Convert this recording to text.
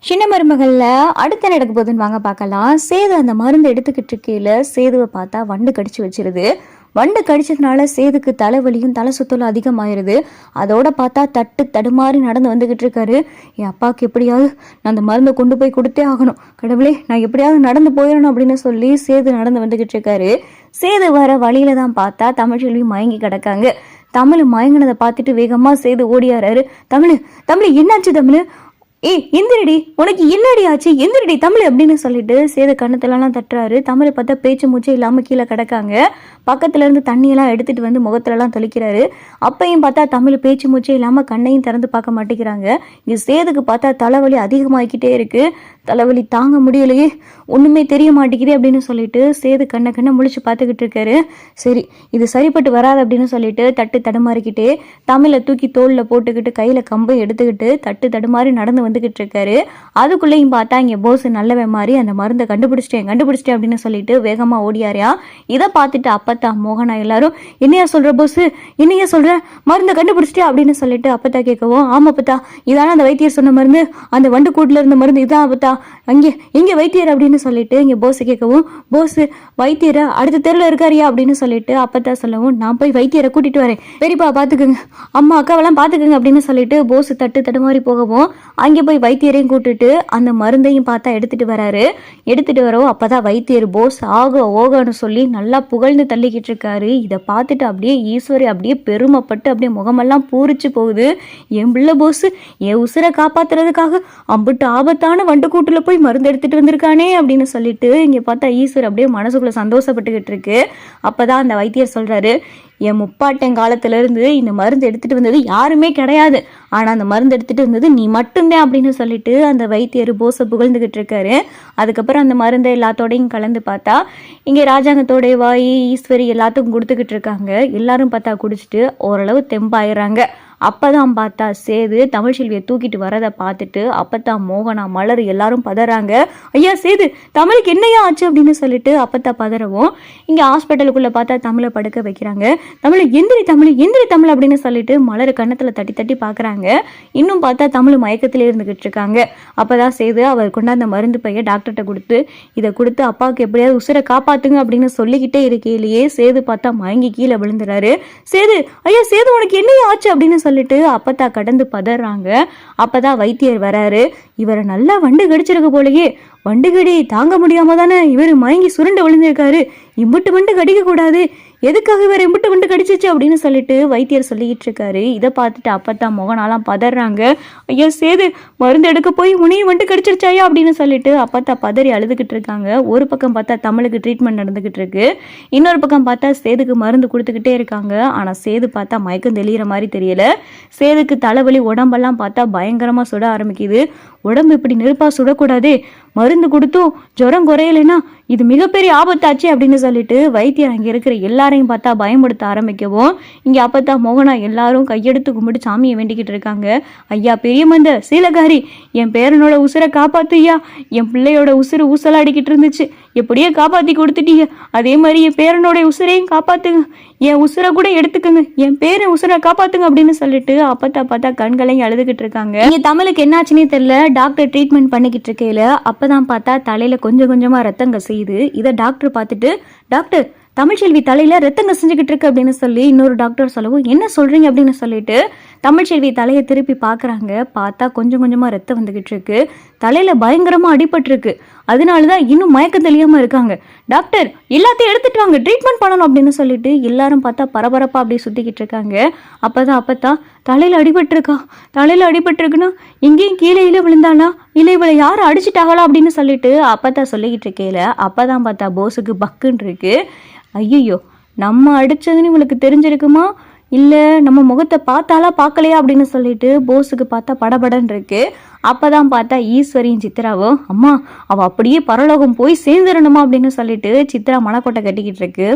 சின்ன மருமகள்ல அடுத்த நடக்க போகுதுன்னு வாங்க பார்க்கலாம். சேது அந்த மருந்து எடுத்துக்கிட்டு இருக்கையில சேதுவை பார்த்தா வண்டு கடிச்சு வச்சிருது. வண்டு கடிச்சதுனால சேதுக்கு தலைவலியும் தலை சுத்தலும் அதிகமாயிருது. அதோட பார்த்தா தட்டு தடுமாறி நடந்து வந்துகிட்டு இருக்காரு. என் அப்பாவுக்கு எப்படியாவது நான் அந்த மருந்தை கொண்டு போய் கொடுத்தே ஆகணும், கடவுளே நான் எப்படியாவது நடந்து போயிடணும் அப்படின்னு சொல்லி சேது நடந்து வந்துகிட்டு இருக்காரு. சேது வர வழியில தான் பார்த்தா தமிழ்ச்செல்வி மயங்கி கிடக்காங்க. தமிழ் மயங்கினதை பார்த்துட்டு வேகமா சேது ஓடியாரு. தமிழ் தமிழ் என்னாச்சு தமிழ்? எந்திரடி, உனக்கு என்னடி ஆச்சு, எந்திரடி தமிழ் அப்படின்னு சொல்லிட்டு சேது கண்ணத்துலலாம் தட்டுறாரு. தமிழை பார்த்தா பேச்சு மூச்சு இல்லாமல் கீழே கிடக்காங்க. பக்கத்துல இருந்து தண்ணியெல்லாம் எடுத்துட்டு வந்து முகத்துலலாம் தெளிக்கிறாரு. அப்பையும் பார்த்தா தமிழ் பேச்சு மூச்சே இல்லாமல் கண்ணையும் திறந்து பார்க்க மாட்டேங்கிறாங்க. இங்கே சேதுக்கு பார்த்தா தலைவலி அதிகமாகிக்கிட்டே இருக்கு. தலைவலி தாங்க முடியலையே, ஒன்றுமே தெரிய மாட்டேங்குது அப்படின்னு சொல்லிட்டு சேது கண்ணை முழிச்சு பார்த்துக்கிட்டு இருக்காரு. சரி இது சரிப்பட்டு வராது அப்படின்னு சொல்லிட்டு தட்டு தடுமாறிக்கிட்டே தமிழை தூக்கி தோளில் போட்டுக்கிட்டு கையில் கம்பை எடுத்துக்கிட்டு தட்டு தடுமாறி நடந்து வந்துகிட்டு இருக்காரு. அதுக்குள்ளேயும் பார்த்தா இங்கே போஸ் நல்லவன் மாதிரி அந்த மருந்தை கண்டுபிடிச்சிட்டேன் அப்படின்னு சொல்லிட்டு வேகமாக ஓடியாரியா. இதை பார்த்துட்டு அப்பத்தா மோகனா எல்லாரும் என்னையா சொல்ற போஸ், என்னையா சொல்ற, மருந்தை கண்டுபிடிச்சிட்டே அப்படின்னு சொல்லிட்டு அப்பத்தா கேட்கவும், ஆமா அப்பத்தா இதான அந்த வைத்தியர் சொன்ன மருந்து, அந்த வண்டு கூட்டுல இருந்த மருந்து இதான் அப்பத்தா, அங்கே எங்க வைத்தியர் அப்படின்னு சொல்லிட்டு இங்க போஸ் கேட்கவும், போஸ் வைத்தியரை அடுத்த தெருவில் இருக்காரியா அப்படின்னு சொல்லிட்டு அப்பத்தா சொல்லவும், நான் போய் வைத்தியரை கூட்டிட்டு வரேன், பெரியப்பா பாத்துக்கோங்க, அம்மா அக்காவெல்லாம் பாத்துக்கோங்க அப்படின்னு சொல்லிட்டு போஸ் தட்டு தடுமாறி போகவும் அங்கே போய் வைத்தியரையும் கூட்டுட்டு அந்த மருந்தையும் பார்த்தா எடுத்துட்டு வராரு. எடுத்துட்டு வரவும் அப்பதான் வைத்தியர் போஸ் ஆக ஓகன்னு சொல்லி நல்லா புகழ்ந்து தள்ளிக்கிட்டு இருக்காரு. இதை பார்த்துட்டு அப்படியே ஈஸ்வரி அப்படியே பெருமைப்பட்டு அப்படியே முகமெல்லாம் பூரிச்சு போகுது. என் பிள்ளை போஸ் என் உசுரை காப்பாத்துறதுக்காக அம்பிட்டு ஆபத்தான வண்டு கூட்டுல போய் மருந்து எடுத்துட்டு வந்திருக்கானே அப்படின்னு சொல்லிட்டு இங்க பார்த்தா ஈஸ்வர் அப்படியே மனசுக்குள்ள சந்தோஷப்பட்டுக்கிட்டு இருக்கு. அப்பதான் அந்த வைத்தியர் சொல்றாரு, என் முப்பாட்டன் காலத்துல இருந்து இந்த மருந்து எடுத்துட்டு வந்தது யாருமே கிடையாது, ஆனா அந்த மருந்து எடுத்துட்டு வந்தது நீ மட்டும்தான் அப்படின்னு சொல்லிட்டு அந்த வைத்தியர் போஸை புகழ்ந்துகிட்டு இருக்காரு. அதுக்கப்புறம் அந்த மருந்தை எல்லாத்தோடையும் கலந்து பார்த்தா இங்க ராஜாங்கத்தோடைய வாய் ஈஸ்வரி எல்லாத்துக்கும் கொடுத்துக்கிட்டு இருக்காங்க. எல்லாரும் பார்த்தா குடிச்சிட்டு ஓரளவு தெம்பாயிடுறாங்க. அப்பதான் பார்த்தா சேது தமிழ்ச்செல்வியை தூக்கிட்டு வரதை பார்த்துட்டு அப்பத்தான் மோகனா மலர் எல்லாரும் பதறாங்க. ஐயா சேது தமிழுக்கு என்னையா ஆச்சு அப்படின்னு சொல்லிட்டு அப்பத்தா பதறவும் இங்க ஹாஸ்பிட்டலுக்குள்ள பார்த்தா தமிழை படுக்க வைக்கிறாங்க. தமிழ் எந்திரி தமிழ் அப்படின்னு சொல்லிட்டு மலர் கண்ணத்துல தட்டி தட்டி பாக்குறாங்க. இன்னும் பார்த்தா தமிழ் மயக்கத்திலே இருந்துகிட்டு இருக்காங்க. அப்பதான் சேது அவர் கொண்டாந்த மருந்து பைய டாக்டர்கிட்ட கொடுத்து இதை கொடுத்து அப்பாவுக்கு எப்படியாவது உசுரை காப்பாத்துங்க அப்படின்னு சொல்லிக்கிட்டே இருக்கையிலேயே சேது பார்த்தா மயங்கி கீழே விழுந்துறாரு. சேது ஐயா சேது உனக்கு என்னையா ஆச்சு அப்படின்னு சொல்லிட்டு அப்பத்தா கடந்து பதறாங்க. அப்பதான் வைத்தியர் வராரு. இவரை நல்லா வண்டு கடிச்சிருக்கு போலயே, வண்டுகடி தாங்க முடியாம தானே இவர் மயங்கி சுருண்டு விழுந்திருக்காரு, இம்புட்டு வண்டு கடிக்க கூடாது, எதுக்காக இவர் இம்புட்டு வண்டு கடிச்சிச்சு அப்படின்னு சொல்லிட்டு வைத்தியர் சொல்லிக்கிட்டு இருக்காரு. இதை பார்த்துட்டு அப்பத்தா மோகனாலாம் பதறாங்க. ஐயா சேது மருந்து எடுக்க போய் உனையும் வண்டு கடிச்சிருச்சாயா அப்படின்னு சொல்லிட்டு அப்பத்தா பதறி அழுதுகிட்டு இருக்காங்க. ஒரு பக்கம் பார்த்தா தமிழுக்கு ட்ரீட்மெண்ட் நடந்துகிட்டு இருக்கு, இன்னொரு பக்கம் பார்த்தா சேதுக்கு மருந்து கொடுத்துக்கிட்டே இருக்காங்க. ஆனா சேது பார்த்தா மயக்கம் தெளிகிற மாதிரி தெரியல. சேதுக்கு தலைவலி உடம்பெல்லாம் பார்த்தா பயங்கரமா சுட ஆரம்பிக்குது. உடம்பு இப்படி நெருப்பா சுடக்கூடாதே, மருந்து கொடுத்தும் ஜுரம் குறையலைன்னா இது மிகப்பெரிய ஆபத்தாச்சு அப்படின்னு சொல்லிட்டு வைத்தியர் அங்கே இருக்கிற எல்லாரையும் பார்த்தா பயன்படுத்த ஆரம்பிக்கவும் இங்க அப்பத்தா மோகனா எல்லாரும் கையெடுத்து கும்பிட்டு சாமியை வேண்டிக்கிட்டு இருக்காங்க. ஐயா பெரியமந்த சீலகாரி, என் பேரனோட உசுரை காப்பாத்துயா, என் பிள்ளையோட உசுறு ஊசலாடிக்கிட்டு இருந்துச்சு, எப்படியே காப்பாத்தி கொடுத்துட்டீங்க, அதே மாதிரி என் பேரனோட உசுரையும் காப்பாத்துங்க, என் உசுரை கூட எடுத்துக்கோங்க, என் பேரன் உசுரை காப்பாத்துங்க அப்படின்னு சொல்லிட்டு அப்பத்தா பார்த்தா கண்களையும் அழுதுகிட்டு இருக்காங்க. இங்க தமிழுக்கு என்னாச்சுன்னே தெரியல. டாக்டர் ட்ரீட்மெண்ட் பண்ணிக்கிட்டு இருக்கையில அப்பதான் பார்த்தா தலையில கொஞ்சம் கொஞ்சமா ரத்தம் கசியுது. இதை டாக்டர் பார்த்துட்டு, டாக்டர் தமிழ்ச்செல்வி தலையில ரத்தம் கசிஞ்சுக்கிட்டு இருக்கு அப்படின்னு சொல்லி இன்னொரு டாக்டர் சொல்லவும், என்ன சொல்றீங்க அப்படின்னு சொல்லிட்டு தமிழ்ச்செல்வி தலையை திருப்பி பாக்குறாங்க. பார்த்தா கொஞ்சம் கொஞ்சமா ரத்தம் வந்துகிட்டு இருக்கு, தலையில பயங்கரமா அடிபட்டு இருக்கு, அதனாலதான் இன்னும் மயக்கம் தெளியாம இருக்காங்க, டாக்டர் எல்லாத்தையும் எடுத்துட்டு வாங்க ட்ரீட்மெண்ட் பண்ணணும் அப்படின்னு சொல்லிட்டு எல்லாரும் பார்த்தா பரபரப்பா அப்படியே சுத்திக்கிட்டு இருக்காங்க. அப்பதான் அப்பத்தா தலையில அடிபட்டிருக்குன்னா எங்கேயும் கீழே விழுந்தானா இல்லை இவளை யாரும் அடிச்சுட்டாங்களா அப்படின்னு சொல்லிட்டு அப்பத்தா சொல்லிக்கிட்டு இருக்கையில அப்பதான் பார்த்தா போஸுக்கு பக்குன்னு இருக்கு. ஐயோ நம்ம அடிச்சதுன்னு இவளுக்கு தெரிஞ்சிருக்குமா, இல்ல நம்ம முகத்தை பார்த்தாலா பார்க்கலையா அப்படின்னு சொல்லிட்டு போஸுக்கு பார்த்தா படபடன்னு இருக்கு. அப்பதான் பார்த்தா ஈஸ்வரியும் சித்ராவும், அம்மா அவ அப்படியே பரலோகம் போய் சேர்ந்துடணுமா அப்படின்னு சொல்லிட்டு சித்ரா மனக்கோட்டை கட்டிக்கிட்டு இருக்கு.